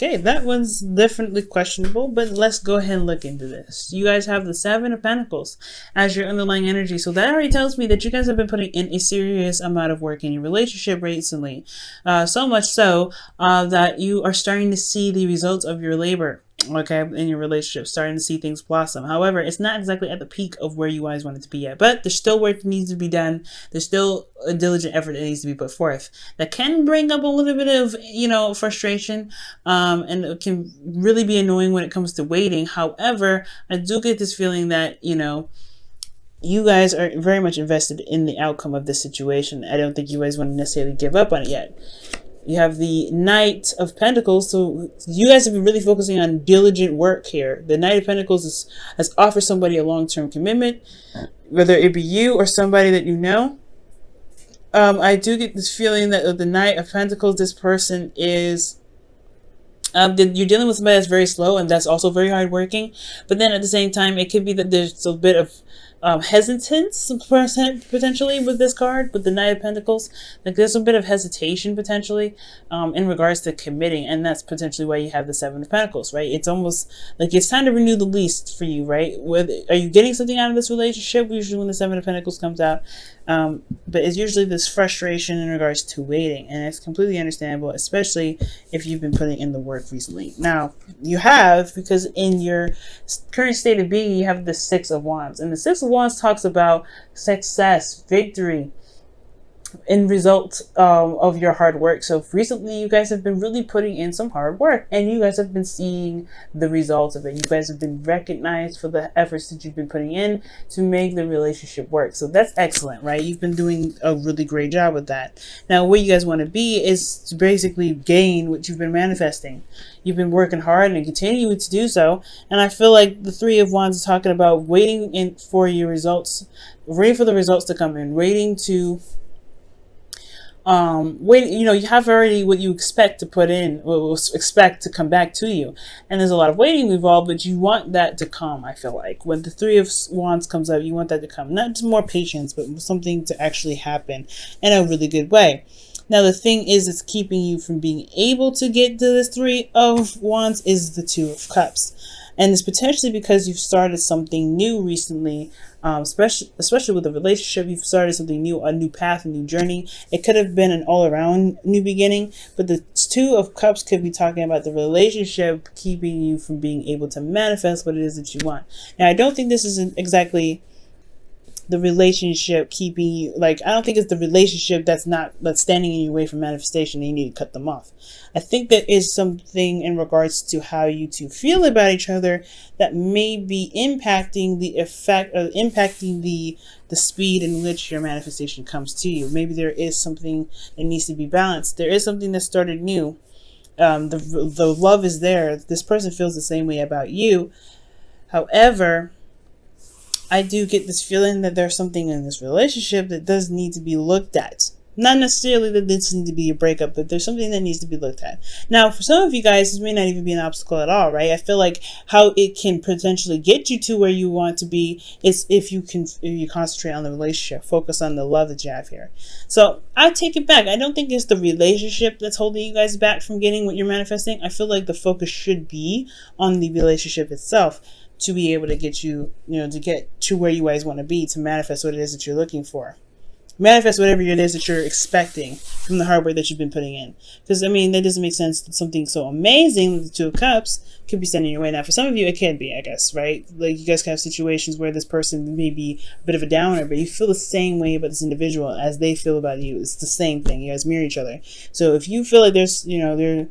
Okay, that one's definitely questionable, but let's go ahead and look into this. You guys have the Seven of Pentacles as your underlying energy, so that already tells me that you guys have been putting in a serious amount of work in your relationship recently. So much so that you are starting to see the results of your labor. Okay, in your relationship, starting to see things blossom. However, it's not exactly at the peak of where you guys want it to be yet, but there's still work that needs to be done. There's still a diligent effort that needs to be put forth. That can bring up a little bit of, frustration, and it can really be annoying when it comes to waiting. However, I do get this feeling that, you guys are very much invested in the outcome of this situation. I don't think you guys want to necessarily give up on it yet. You have the Knight of Pentacles, so you guys have been really focusing on diligent work here. The Knight of Pentacles has offered somebody a long-term commitment, whether it be you or somebody that you know. I do get this feeling that the Knight of Pentacles, this person is... you're dealing with somebody that's very slow and that's also very hardworking, but then at the same time, it could be that there's a bit of hesitance potentially with this card, with the Knight of Pentacles. Like there's a bit of hesitation potentially in regards to committing, and that's potentially why you have the Seven of Pentacles, right? It's almost like it's time to renew the lease for you, right? Are you getting something out of this relationship? Usually when the Seven of Pentacles comes out, but it's usually this frustration in regards to waiting, and it's completely understandable, especially if you've been putting in the work recently. Now, you have, because in your current state of being, you have the Six of Wands, and the Six of Wands talks about success, victory, in result of your hard work. So recently you guys have been really putting in some hard work, and you guys have been seeing the results of it. You guys have been recognized for the efforts that you've been putting in to make the relationship work. So that's excellent, right? You've been doing a really great job with that. Now where you guys want to be is to basically gain what you've been manifesting. You've been working hard and continue to do so, and I feel like the Three of Wands is talking about waiting for your results, waiting for the results to come in, waiting to you have already what you expect to put in, or expect to come back to you, and there's a lot of waiting involved, but you want that to come. I feel like when the Three of Wands comes up, you want that to come, not just more patience, but something to actually happen in a really good way. Now the thing is, it's keeping you from being able to get to this Three of Wands is the Two of Cups. And it's potentially because you've started something new recently, especially with a relationship. You've started something new, a new path, a new journey. It could have been an all-around new beginning, but the Two of Cups could be talking about the relationship keeping you from being able to manifest what it is that you want. Now, I don't think this is exactly the relationship keeping you, like, I don't think it's the relationship that's standing in your way for manifestation and you need to cut them off. I think there is something in regards to how you two feel about each other that may be impacting the effect, or impacting the speed in which your manifestation comes to you. Maybe there is something that needs to be balanced. There is something that started new. The love is there. This person feels the same way about you. However, I do get this feeling that there's something in this relationship that does need to be looked at. Not necessarily that this needs to be a breakup, but there's something that needs to be looked at. Now, for some of you guys, this may not even be an obstacle at all, right? I feel like how it can potentially get you to where you want to be is if you concentrate on the relationship, focus on the love that you have here. So I take it back. I don't think it's the relationship that's holding you guys back from getting what you're manifesting. I feel like the focus should be on the relationship itself, to be able to get you, to get to where you guys want to be, to manifest what it is that you're looking for. Manifest whatever it is that you're expecting from the hard work that you've been putting in. Because, I mean, that doesn't make sense that something so amazing with the Two of Cups could be standing in your way. Now, for some of you, it can be, I guess, right? Like, you guys can have situations where this person may be a bit of a downer, but you feel the same way about this individual as they feel about you. It's the same thing. You guys mirror each other. So if you feel like there's, they're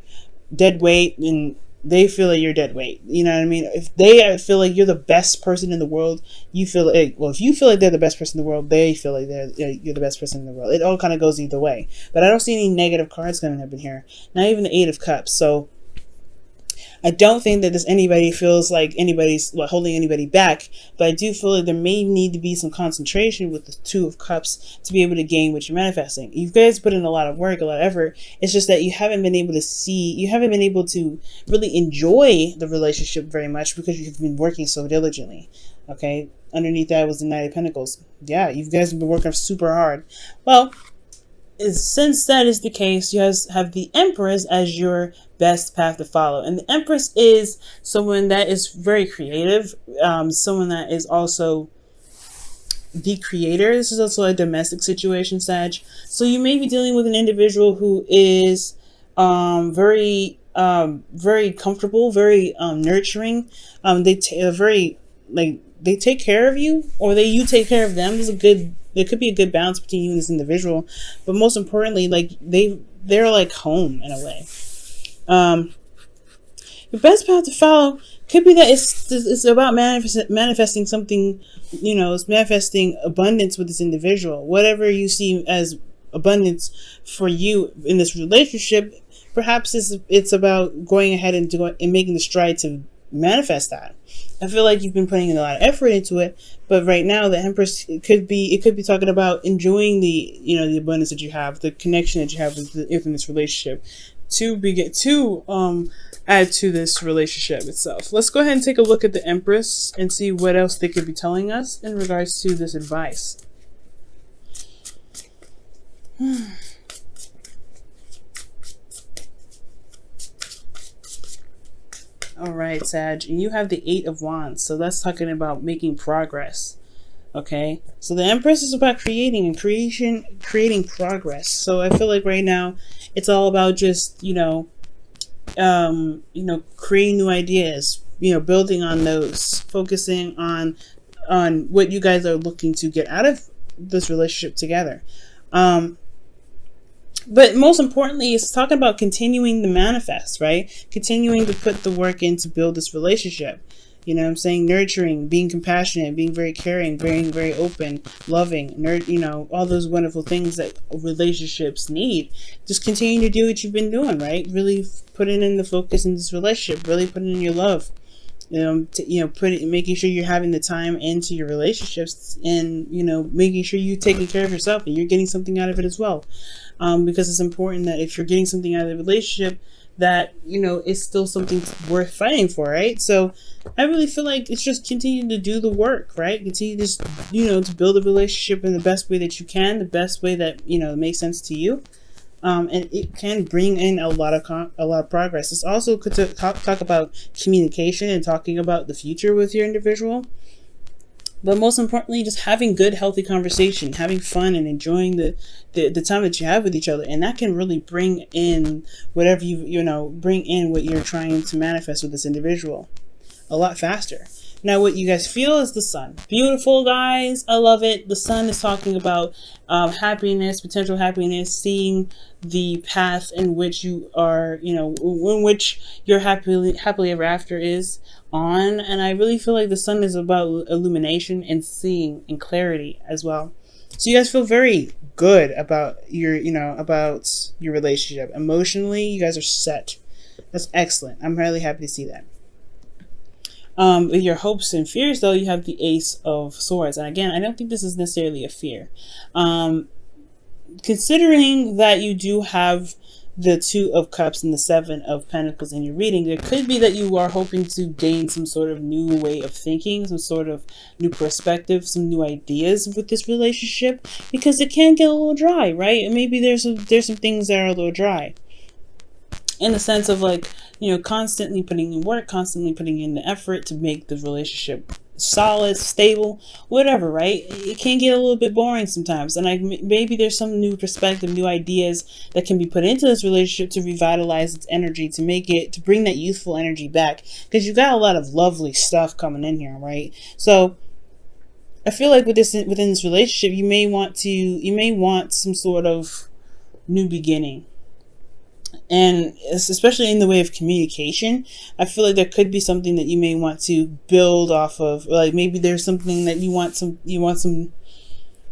dead weight and they feel like you're dead weight. You know what I mean? If they feel like you're the best person in the world, you feel like, well, if you feel like they're the best person in the world, they feel like you're the best person in the world. It all kind of goes either way. But I don't see any negative cards coming up in here. Not even the Eight of Cups. So I don't think that anybody feels like anybody's holding anybody back, but I do feel like there may need to be some concentration with the Two of Cups to be able to gain what you're manifesting. You guys put in a lot of work, a lot of effort. It's just that you haven't been able to really enjoy the relationship very much because you've been working so diligently. Okay, underneath that was the Knight of Pentacles. Yeah, you guys have been working super hard. Well, since that is the case, you have the Empress as your best path to follow. And the Empress is someone that is very creative, someone that is also the creator. This is also a domestic situation, Sag. So you may be dealing with an individual who is very comfortable, very nurturing. They take care of you, or you take care of them. There could be a good balance between you and this individual, but most importantly, like they're like home in a way. Your best path to follow could be that it's about manifesting something, it's manifesting abundance with this individual. Whatever you see as abundance for you in this relationship, perhaps it's about going ahead and making the stride to manifest that. I feel like you've been putting a lot of effort into it, but right now the Empress, it could be talking about enjoying the abundance that you have, the connection that you have within this relationship, to add to this relationship itself. Let's go ahead and take a look at the Empress and see what else they could be telling us in regards to this advice. All right, Sag, and you have the Eight of Wands, so that's talking about making progress. Okay, so the Empress is about creating progress. So I feel like right now it's all about just creating new ideas, building on those, focusing on what you guys are looking to get out of this relationship together. But most importantly, it's talking about continuing to manifest, right? Continuing to put the work in to build this relationship. You know what I'm saying? Nurturing, being compassionate, being very caring, being very open, loving, all those wonderful things that relationships need. Just continue to do what you've been doing, right? Really putting in the focus in this relationship, really putting in your love. Making sure you're having the time into your relationships, and making sure you're taking care of yourself and you're getting something out of it as well, because it's important that if you're getting something out of the relationship, that it's still something worth fighting for, right? So I really feel like it's just continue to do the work, right? Continue to to build a relationship in the best way that you can, the best way that makes sense to you. And it can bring in a lot of progress. This also could talk about communication and talking about the future with your individual. But most importantly, just having good, healthy conversation, having fun, and enjoying the time that you have with each other. And that can really bring in whatever bring in what you're trying to manifest with this individual a lot faster. Now, what you guys feel is the Sun. Beautiful, guys. I love it. The Sun is talking about happiness, potential happiness, seeing the path in which you are, in which your happily ever after is on. And I really feel like the Sun is about illumination and seeing and clarity as well. So you guys feel very good about your relationship. Emotionally, you guys are set. That's excellent. I'm really happy to see that. With your hopes and fears, though, you have the Ace of Swords. And again, I don't think this is necessarily a fear. Considering that you do have the Two of Cups and the Seven of Pentacles in your reading, there could be that you are hoping to gain some sort of new way of thinking, some sort of new perspective, some new ideas with this relationship, because it can get a little dry, right? And maybe there's some things that are a little dry, in the sense of constantly putting in work, constantly putting in the effort to make the relationship solid, stable, whatever, right? It can get a little bit boring sometimes, and maybe there's some new perspective, new ideas that can be put into this relationship to revitalize its energy, to bring that youthful energy back, because you've got a lot of lovely stuff coming in here, right? So I feel like within this relationship, you may want some sort of new beginning. And especially in the way of communication, I feel like there could be something that you may want to build off of. Like maybe there's something that you want some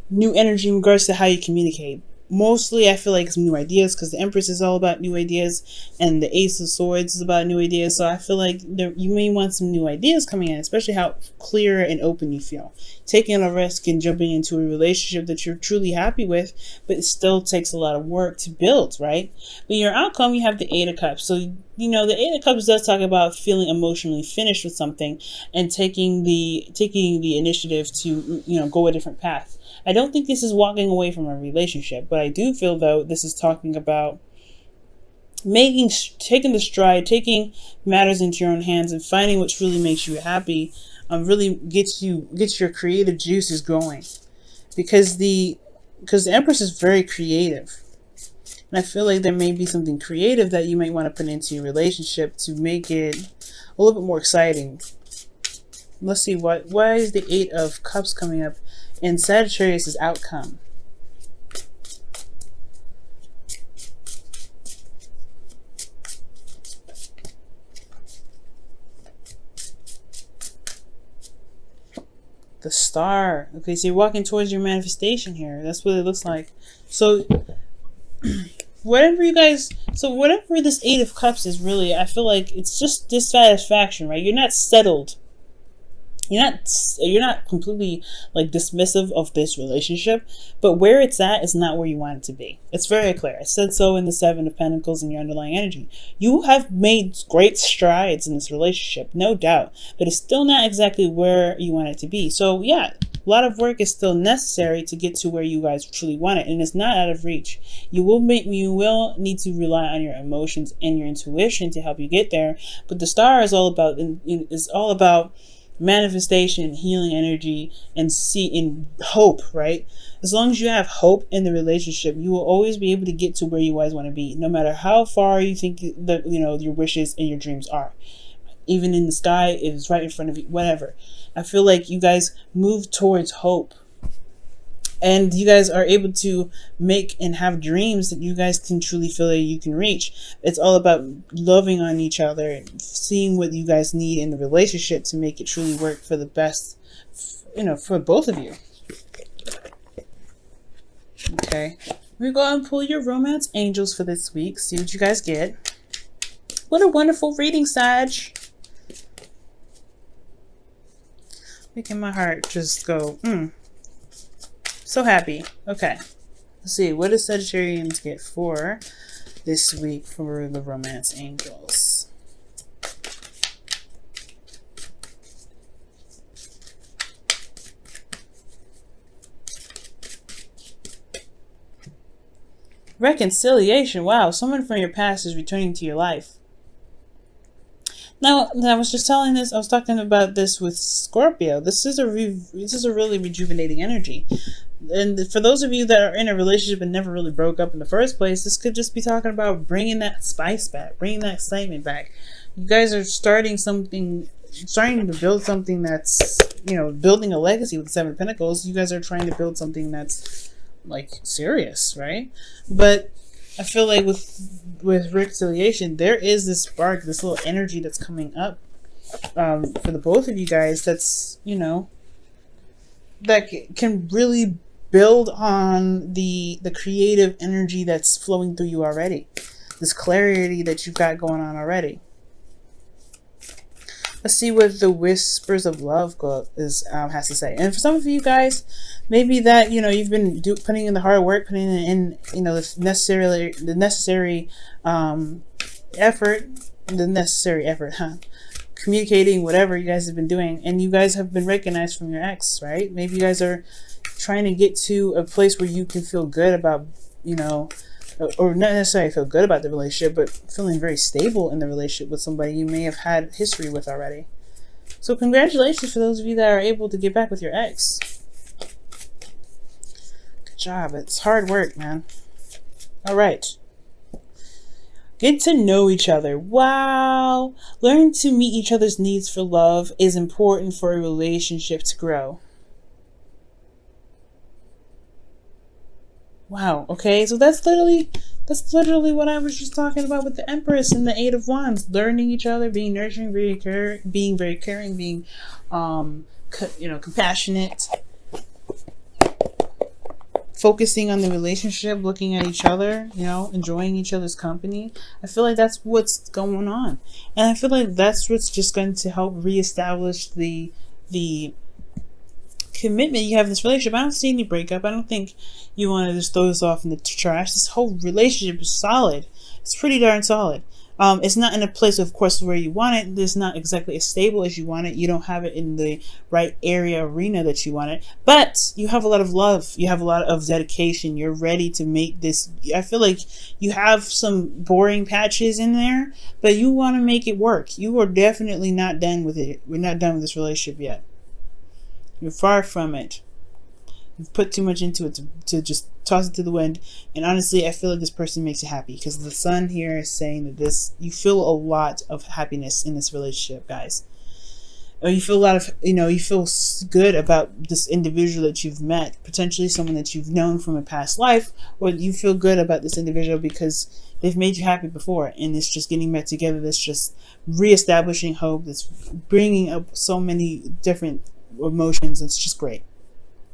new energy in regards to how you communicate. Mostly, I feel like some new ideas, because the Empress is all about new ideas, and the Ace of Swords is about new ideas. So I feel like you may want some new ideas coming in, especially how clear and open you feel. Taking a risk and jumping into a relationship that you're truly happy with, but it still takes a lot of work to build, right? But your outcome, you have the Eight of Cups. So, the Eight of Cups does talk about feeling emotionally finished with something and taking the initiative to, go a different path. I don't think this is walking away from a relationship, but I do feel though this is talking about taking the stride, taking matters into your own hands, and finding what really makes you happy. Really gets your creative juices going, because the Empress is very creative, and I feel like there may be something creative that you might want to put into your relationship to make it a little bit more exciting. Let's see, why is the Eight of Cups coming up in Sagittarius' outcome? The Star. Okay, so you're walking towards your manifestation here. That's what it looks like. So whatever this Eight of Cups is, really, I feel like it's just dissatisfaction, right? You're not settled. You're not completely like dismissive of this relationship, but where it's at is not where you want it to be. It's very clear. I said so in the Seven of Pentacles in your underlying energy. You have made great strides in this relationship, no doubt, but it's still not exactly where you want it to be. So yeah, a lot of work is still necessary to get to where you guys truly want it, and it's not out of reach. You will need to rely on your emotions and your intuition to help you get there. But the Star is all about manifestation, healing energy, and in hope, right? As long as you have hope in the relationship, you will always be able to get to where you guys want to be, no matter how far you think that your wishes and your dreams are. Even in the sky, it is right in front of you, whatever. I feel like you guys move towards hope, and you guys are able to make and have dreams that you guys can truly feel that you can reach. It's all about loving on each other and seeing what you guys need in the relationship to make it truly work for the best, for both of you. Okay. We go and pull your romance angels for this week. See what you guys get. What a wonderful reading, Sag. Making my heart just go, So happy. Okay. Let's see. What does Sagittarians get for this week for the romance angels? Reconciliation. Wow. Someone from your past is returning to your life. Now, I was talking about this with Scorpio. This is a really rejuvenating energy. And for those of you that are in a relationship and never really broke up in the first place, this could just be talking about bringing that spice back, bringing that excitement back. You guys are starting to build something that's, building a legacy with the Seven of Pentacles. You guys are trying to build something that's like serious, right? But I feel like with reconciliation, there is this spark, this little energy that's coming up for the both of you guys. That's that can really build on the creative energy that's flowing through you already. This clarity that you've got going on already. Let's see what the Whispers of Love has to say. And for some of you guys, maybe that you've been putting in the hard work, putting in the necessary effort, communicating whatever you guys have been doing, and you guys have been recognized from your ex, right? Maybe you guys are trying to get to a place where you can feel good about, or not necessarily feel good about the relationship, but feeling very stable in the relationship with somebody you may have had history with already. So congratulations for those of you that are able to get back with your ex. Good job. It's hard work, man. All right. Get to know each other. Wow. Learn to meet each other's needs for love is important for a relationship to grow. Wow. Okay. So that's literally what I was just talking about with the Empress and the Eight of Wands. Learning each other, being nurturing, being very caring, being, compassionate. Focusing on the relationship, looking at each other, enjoying each other's company. I feel like that's what's going on. And I feel like that's what's just going to help reestablish the commitment you have in this relationship. I don't see any breakup. I don't think you want to just throw this off in the trash. This whole relationship is solid. It's pretty darn solid. It's not in a place, of course, where you want it. It's not exactly as stable as you want it. You don't have it in the right arena that you want it. But you have a lot of love. You have a lot of dedication. You're ready to make this. I feel like you have some boring patches in there, but you want to make it work. You are definitely not done with it. We're not done with this relationship yet. You're far from it. You've put too much into it to just toss it to the wind. And honestly, I feel like this person makes you happy, because the sun here is saying that you feel a lot of happiness in this relationship, guys. Or you feel a lot of, you feel good about this individual that you've met, potentially someone that you've known from a past life, or you feel good about this individual because they've made you happy before, and it's just getting back together. That's just reestablishing hope. That's bringing up so many different emotions. It's just great.